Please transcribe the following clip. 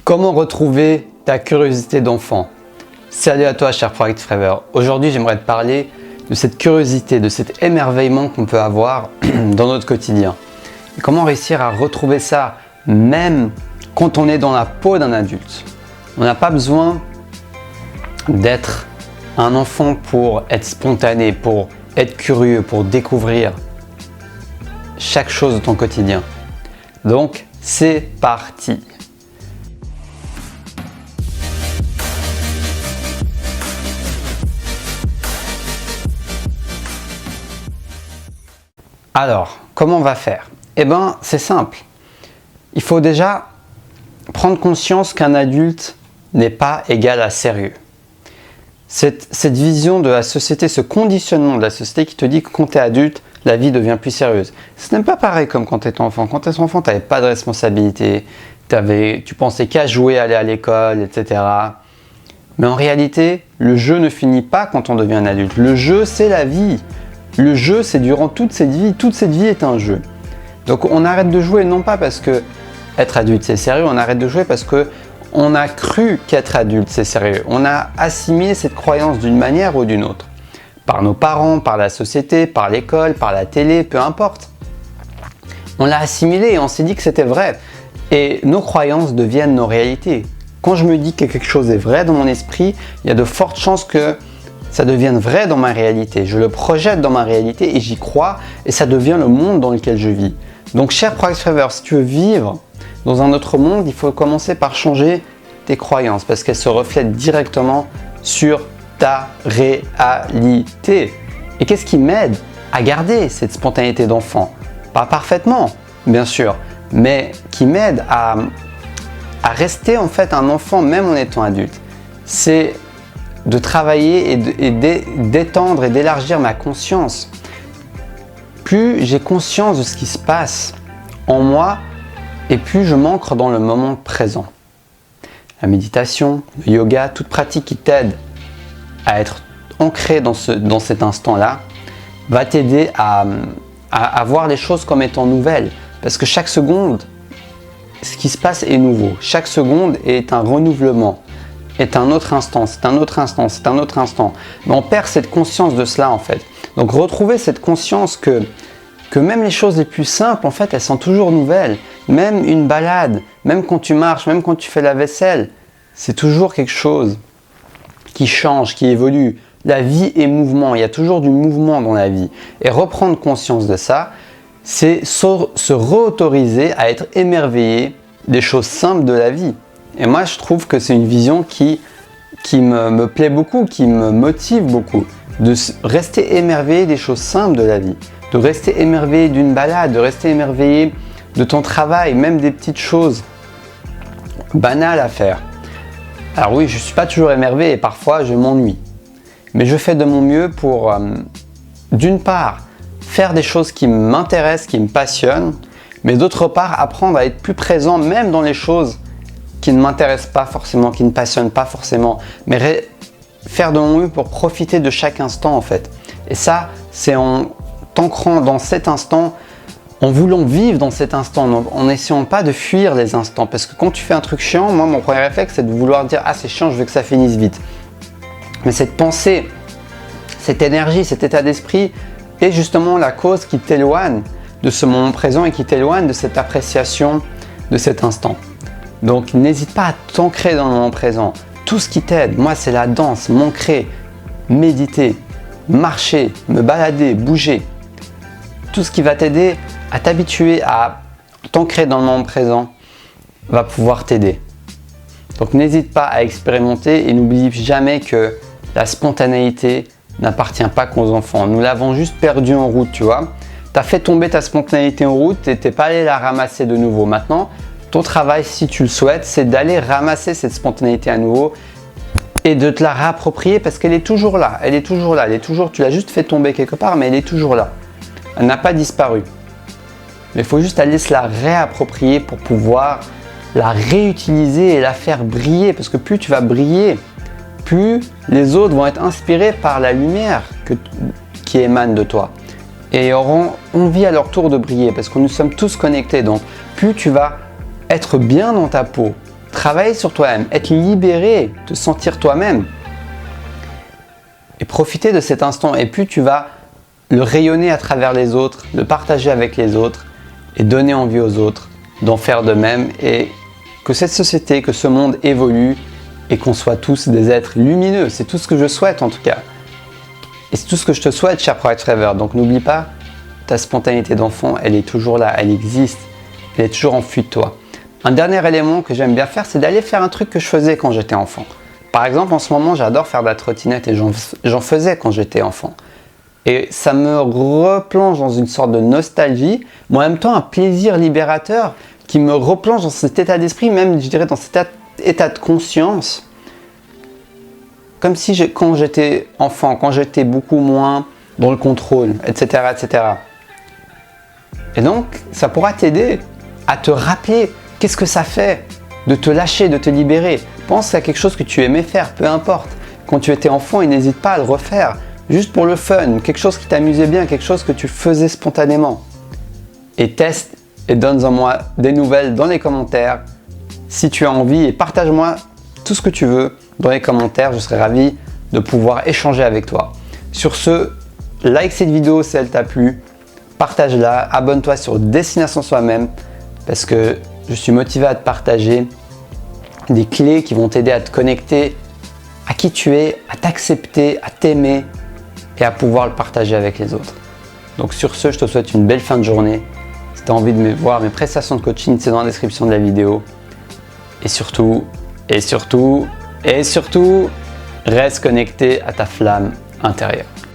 Comment retrouver ta curiosité d'enfant? Salut à toi, cher Project Forever. Aujourd'hui, j'aimerais te parler de cette curiosité, de cet émerveillement qu'on peut avoir dans notre quotidien. Et comment réussir à retrouver ça même quand on est dans la peau d'un adulte. On n'a pas besoin d'être un enfant pour être spontané, pour être curieux, pour découvrir chaque chose de ton quotidien. Donc, c'est parti! Alors, comment on va faire? Eh bien, c'est simple. Il faut déjà prendre conscience qu'un adulte n'est pas égal à sérieux. Cette vision de la société, ce conditionnement de la société qui te dit que quand tu es adulte, la vie devient plus sérieuse. Ce n'est pas pareil comme quand tu étais enfant. Quand tu étais enfant, tu n'avais pas de responsabilité, tu pensais qu'à jouer, aller à l'école, etc. Mais en réalité, le jeu ne finit pas quand on devient un adulte. Le jeu, c'est la vie. Le jeu, c'est durant toute cette vie. Toute cette vie est un jeu. Donc on arrête de jouer, non pas parce que être adulte c'est sérieux, on arrête de jouer parce que on a cru qu'être adulte c'est sérieux. On a assimilé cette croyance d'une manière ou d'une autre. Par nos parents, par la société, par l'école, par la télé, peu importe. On l'a assimilé et on s'est dit que c'était vrai. Et nos croyances deviennent nos réalités. Quand je me dis que quelque chose est vrai dans mon esprit, il y a de fortes chances que ça devienne vrai dans ma réalité. Je le projette dans ma réalité et j'y crois et ça devient le monde dans lequel je vis. Donc, cher Project Forever, si tu veux vivre dans un autre monde, il faut commencer par changer tes croyances parce qu'elles se reflètent directement sur ta réalité. Et qu'est-ce qui m'aide à garder cette spontanéité d'enfant? Pas parfaitement, bien sûr, mais qui m'aide à rester en fait un enfant même en étant adulte. C'est de travailler et d'étendre et d'élargir ma conscience. Plus j'ai conscience de ce qui se passe en moi et plus je m'ancre dans le moment présent. La méditation, le yoga, toute pratique qui t'aide à être ancré dans cet instant-là va t'aider à voir les choses comme étant nouvelles. Parce que chaque seconde, ce qui se passe est nouveau. Chaque seconde est un renouvellement, est un autre instant, c'est un autre instant, c'est un autre instant. Mais on perd cette conscience de cela en fait. Donc retrouver cette conscience que même les choses les plus simples, en fait, elles sont toujours nouvelles. Même une balade, même quand tu marches, même quand tu fais la vaisselle, c'est toujours quelque chose qui change, qui évolue. La vie est mouvement, il y a toujours du mouvement dans la vie. Et reprendre conscience de ça, c'est se réautoriser à être émerveillé des choses simples de la vie. Et moi, je trouve que c'est une vision qui me plaît beaucoup, qui me motive beaucoup. De rester émerveillé des choses simples de la vie. De rester émerveillé d'une balade, de rester émerveillé de ton travail, même des petites choses banales à faire. Alors oui, je ne suis pas toujours émerveillé et parfois je m'ennuie. Mais je fais de mon mieux pour, d'une part, faire des choses qui m'intéressent, qui me passionnent, mais d'autre part, apprendre à être plus présent même dans les choses qui ne m'intéressent pas forcément, qui ne passionnent pas forcément, mais faire de mon mieux pour profiter de chaque instant en fait. Et ça, c'est en t'ancrant dans cet instant, en voulant vivre dans cet instant, en n'essayant pas de fuir les instants. Parce que quand tu fais un truc chiant, moi mon premier réflexe c'est de vouloir dire « Ah c'est chiant, je veux que ça finisse vite ». Mais cette pensée, cette énergie, cet état d'esprit est justement la cause qui t'éloigne de ce moment présent et qui t'éloigne de cette appréciation de cet instant. Donc n'hésite pas à t'ancrer dans le moment présent. Tout ce qui t'aide, moi c'est la danse, m'ancrer, méditer, marcher, me balader, bouger. Tout ce qui va t'aider à t'habituer à t'ancrer dans le moment présent va pouvoir t'aider. Donc n'hésite pas à expérimenter et n'oublie jamais que la spontanéité n'appartient pas qu'aux enfants. Nous l'avons juste perdue en route, tu vois. Tu as fait tomber ta spontanéité en route et tu n'es pas allé la ramasser de nouveau. Maintenant, ton travail, si tu le souhaites, c'est d'aller ramasser cette spontanéité à nouveau et de te la réapproprier parce qu'elle est toujours là. Elle est toujours là. Tu l'as juste fait tomber quelque part, mais elle est toujours là. Elle n'a pas disparu. Mais il faut juste aller se la réapproprier pour pouvoir la réutiliser et la faire briller. Parce que plus tu vas briller, plus les autres vont être inspirés par la lumière qui émane de toi. Et auront envie à leur tour de briller parce que nous sommes tous connectés. Donc plus tu vas être bien dans ta peau, travailler sur toi-même, être libéré, te sentir toi-même et profiter de cet instant. Et plus tu vas le rayonner à travers les autres, le partager avec les autres et donner envie aux autres d'en faire de même, et que cette société, que ce monde évolue et qu'on soit tous des êtres lumineux. C'est tout ce que je souhaite en tout cas. Et c'est tout ce que je te souhaite, cher Bright Forever. Donc n'oublie pas, ta spontanéité d'enfant, elle est toujours là, elle existe, elle est toujours enfuie de toi. Un dernier élément que j'aime bien faire, c'est d'aller faire un truc que je faisais quand j'étais enfant. Par exemple, en ce moment, j'adore faire de la trottinette et j'en faisais quand j'étais enfant. Et ça me replonge dans une sorte de nostalgie, mais en même temps un plaisir libérateur qui me replonge dans cet état d'esprit, même je dirais dans cet état de conscience. Comme si quand j'étais enfant, quand j'étais beaucoup moins dans le contrôle, etc., etc. Et donc, ça pourra t'aider à te rappeler qu'est-ce que ça fait de te lâcher, de te libérer. Pense à quelque chose que tu aimais faire, peu importe. Quand tu étais enfant, et n'hésite pas à le refaire. Juste pour le fun, quelque chose qui t'amusait bien, quelque chose que tu faisais spontanément. Et teste et donne-en-moi des nouvelles dans les commentaires si tu as envie, et partage-moi tout ce que tu veux dans les commentaires. Je serai ravi de pouvoir échanger avec toi. Sur ce, like cette vidéo si elle t'a plu, partage-la, abonne-toi sur Destination Soi-même parce que je suis motivé à te partager des clés qui vont t'aider à te connecter à qui tu es, à t'accepter, à t'aimer et à pouvoir le partager avec les autres. Donc sur ce, je te souhaite une belle fin de journée. Si tu as envie de voir mes prestations de coaching, c'est dans la description de la vidéo. Et surtout, reste connecté à ta flamme intérieure.